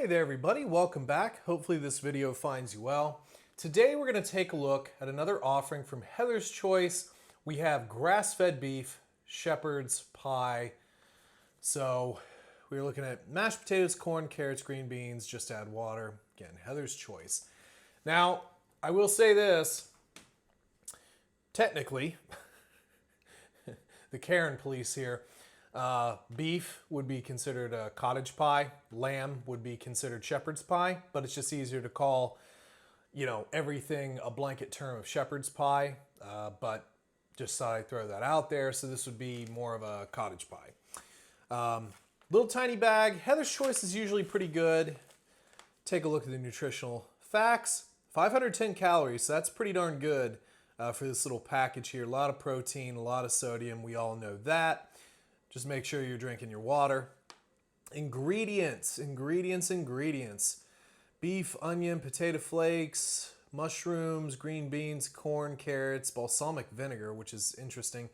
Hey there everybody, welcome back. Hopefully this video finds you well. Today we're going to take a look at another offering from Heather's Choice. We have grass-fed beef, shepherd's pie. So we're looking at mashed potatoes, corn, carrots, green beans, just add water. Again, Heather's Choice. Now, I will say this, technically, the Karen police here, beef would be considered a cottage pie. Lamb would be considered shepherd's pie, but it's just easier to call, everything a blanket term of shepherd's pie. But just thought I'd throw that out there. So this would be more of a cottage pie. Little tiny bag. Heather's Choice is usually pretty good. Take a look at the nutritional facts. 510 calories, so that's pretty darn good for this little package here. A lot of protein, a lot of sodium. We all know that. Just make sure you're drinking your water. Ingredients. Beef, onion, potato flakes, mushrooms, green beans, corn, carrots, balsamic vinegar, which is interesting.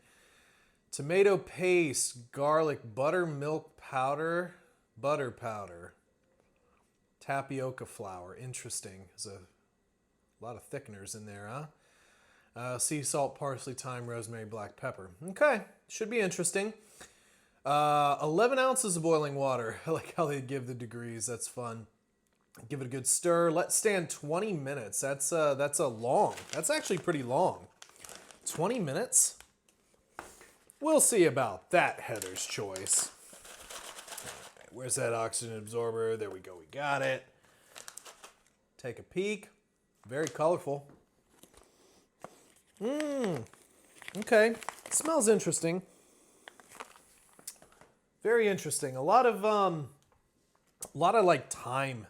Tomato paste, garlic, buttermilk powder, butter powder, tapioca flour. Interesting. There's a lot of thickeners in there, huh? Sea salt, parsley, thyme, rosemary, black pepper. Okay, should be interesting. 11 ounces of boiling water. I like how they give the degrees. That's fun. Give it a good stir. Let stand 20 minutes. That's actually pretty long. 20 minutes? We'll see about that, Heather's Choice. Right, where's that oxygen absorber? There we go. We got it. Take a peek. Very colorful. Okay. Smells interesting. Very interesting. A lot of like thyme,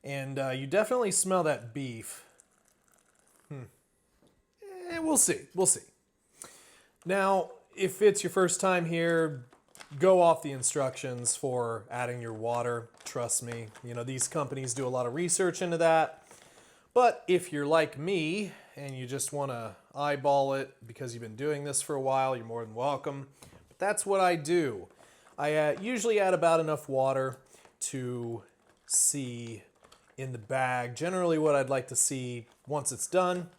and you definitely smell that beef. We'll see. We'll see. Now, if it's your first time here, go off the instructions for adding your water. Trust me. These companies do a lot of research into that. But if you're like me and you just want to eyeball it because you've been doing this for a while, you're more than welcome. But that's what I do. I usually add about enough water to see in the bag, generally what I'd like to see once it's done.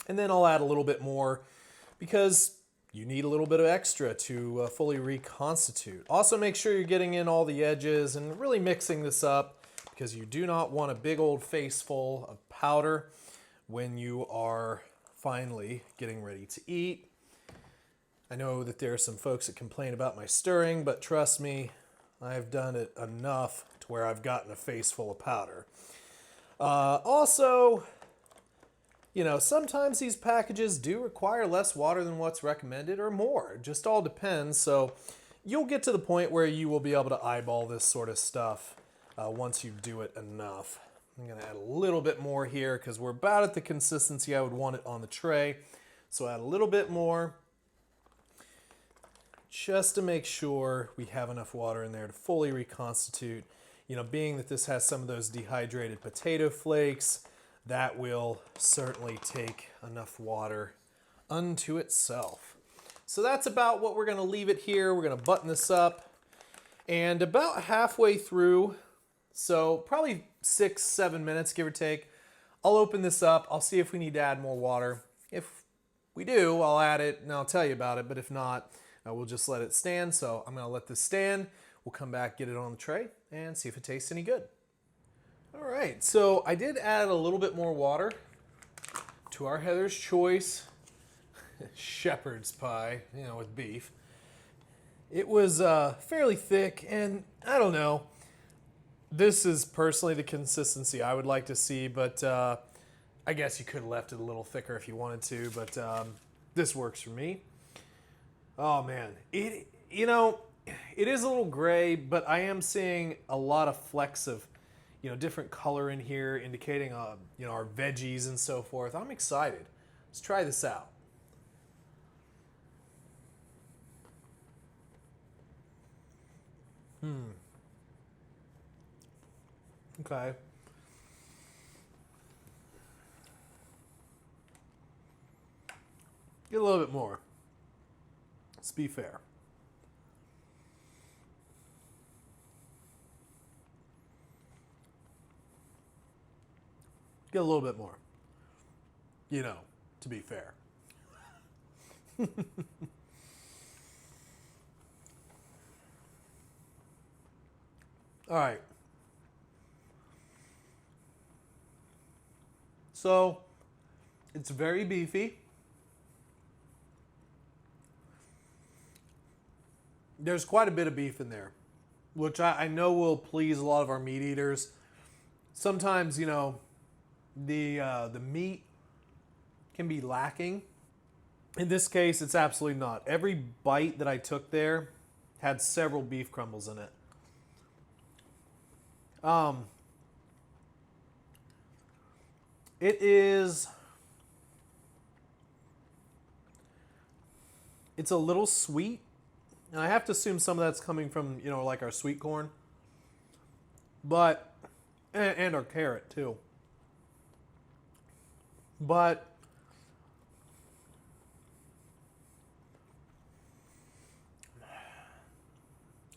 And then I'll add a little bit more because you need a little bit of extra to fully reconstitute. Also make sure you're getting in all the edges and really mixing this up because you do not want a big old face full of powder when you are finally getting ready to eat. I know that there are some folks that complain about my stirring, but trust me, I've done it enough to where I've gotten a face full of powder. Also, sometimes these packages do require less water than what's recommended or more. It just all depends. So you'll get to the point where you will be able to eyeball this sort of stuff once you do it enough. I'm going to add a little bit more here because we're about at the consistency I would want it on the tray. So add a little bit more, just to make sure we have enough water in there to fully reconstitute. Being that this has some of those dehydrated potato flakes, that will certainly take enough water unto itself. So that's about what we're going to leave it here. We're going to button this up. And about halfway through, so probably 6-7 minutes, give or take, I'll open this up. I'll see if we need to add more water. If we do, I'll add it and I'll tell you about it. But if not, we'll just let it stand. So I'm going to let this stand. We'll come back, get it on the tray, and see if it tastes any good. All right, so I did add a little bit more water to our Heather's Choice shepherd's pie, with beef. It was fairly thick, and I don't know. This is personally the consistency I would like to see, but I guess you could have left it a little thicker if you wanted to, but this works for me. Oh man, it is a little gray, but I am seeing a lot of flecks of, different color in here, indicating, our veggies and so forth. I'm excited. Let's try this out. Okay. Get a little bit more. Let's be fair. Get a little bit more. You know, to be fair. All right. So, it's very beefy. There's quite a bit of beef in there, which I know will please a lot of our meat eaters. Sometimes, you know, the meat can be lacking. In this case, it's absolutely not. Every bite that I took there had several beef crumbles in it. It is... It's a little sweet. And I have to assume some of that's coming from, you know, like our sweet corn. But, and our carrot too. But,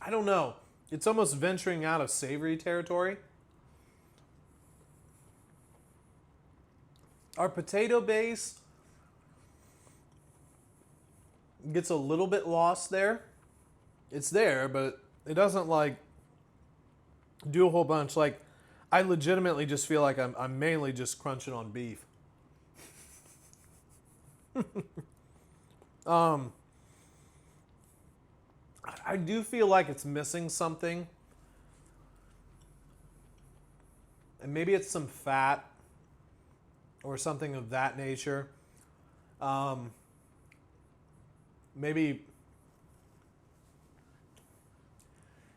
I don't know. It's almost venturing out of savory territory. Our potato base gets a little bit lost there. It's there, but it doesn't like do a whole bunch. Like, I legitimately just feel like I'm mainly just crunching on beef. I do feel like it's missing something. And maybe it's some fat or something of that nature. Maybe,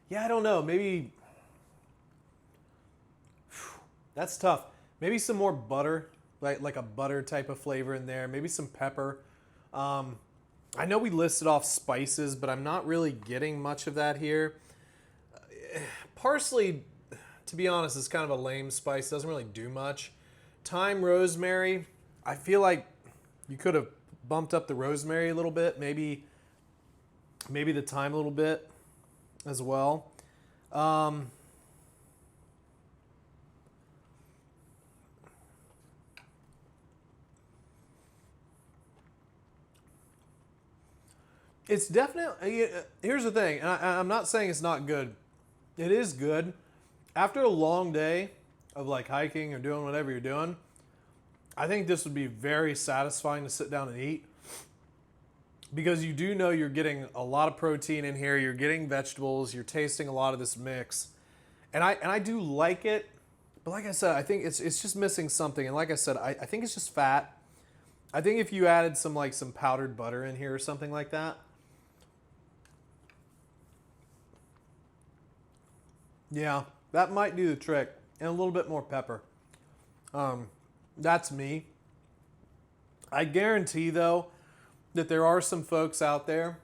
yeah, I don't know. Maybe, that's tough. Maybe some more butter, like a butter type of flavor in there. Maybe some pepper. I know we listed off spices, but I'm not really getting much of that here. Parsley, to be honest, is kind of a lame spice. Doesn't really do much. Thyme, rosemary, I feel like you could have bumped up the rosemary a little bit. Maybe the thyme a little bit as well. It's definitely, here's the thing, and I'm not saying it's not good. It is good. After a long day of like hiking or doing whatever you're doing, I think this would be very satisfying to sit down and eat. Because you do know you're getting a lot of protein in here, you're getting vegetables, you're tasting a lot of this mix. And I do like it, but like I said, I think it's just missing something. And like I said, I think it's just fat. I think if you added some powdered butter in here or something like that, yeah, that might do the trick. And a little bit more pepper. That's me. I guarantee, though, that there are some folks out there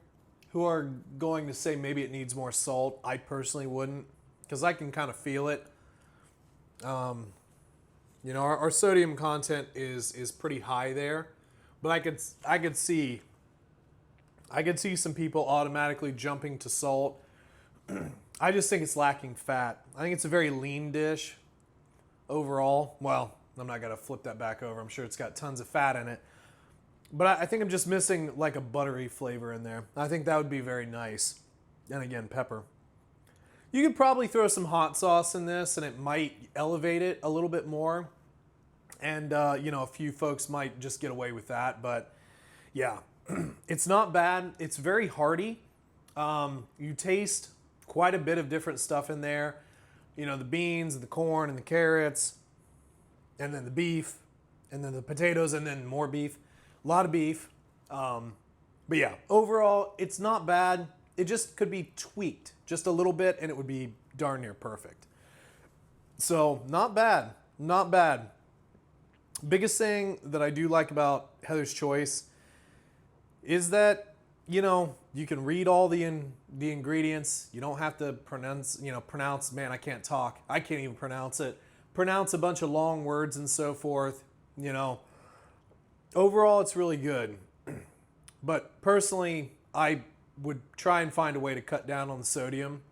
who are going to say maybe it needs more salt. I personally wouldn't, because I can kind of feel it. You know, our sodium content is pretty high there, but I could see some people automatically jumping to salt. I just think it's lacking fat. I think it's a very lean dish overall. Well, I'm not going to flip that back over. I'm sure it's got tons of fat in it. But I think I'm just missing like a buttery flavor in there. I think that would be very nice. And again, pepper. You could probably throw some hot sauce in this and it might elevate it a little bit more. And, you know, a few folks might just get away with that. But yeah, it's not bad. It's very hearty. You taste quite a bit of different stuff in there. You know, the beans, the corn, and the carrots, and then the beef, and then the potatoes, and then more beef. A lot of beef. But yeah, overall, it's not bad. It just could be tweaked just a little bit, and it would be darn near perfect. So, not bad. Not bad. Biggest thing that I do like about Heather's Choice is that, you know, you can read all the ingredients. You don't have to pronounce, man, I can't talk. I can't even pronounce it. Pronounce a bunch of long words and so forth, you know. Overall, it's really good. But personally, I would try and find a way to cut down on the sodium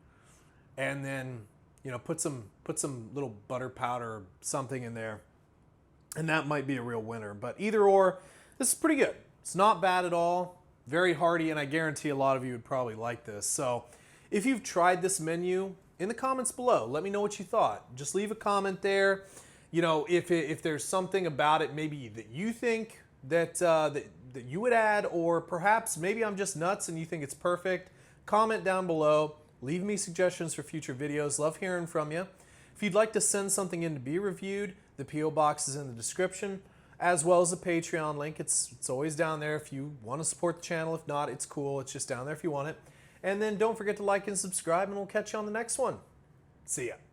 and then, you know, put some little butter powder or something in there. and that might be a real winner. But either or, this is pretty good. It's not bad at all. Very hearty, and I guarantee a lot of you would probably like this. So if you've tried this menu, in the comments below, let me know what you thought. Just leave a comment there. You know, if there's something about it maybe that you think that that you would add, or perhaps maybe I'm just nuts and you think it's perfect, comment down below. Leave me suggestions for future videos. Love hearing from you. If you'd like to send something in to be reviewed, the P.O. box is in the description, as well as the Patreon link. It's always down there if you want to support the channel. If not, it's cool. It's just down there if you want it. And then don't forget to like and subscribe, and we'll catch you on the next one. See ya.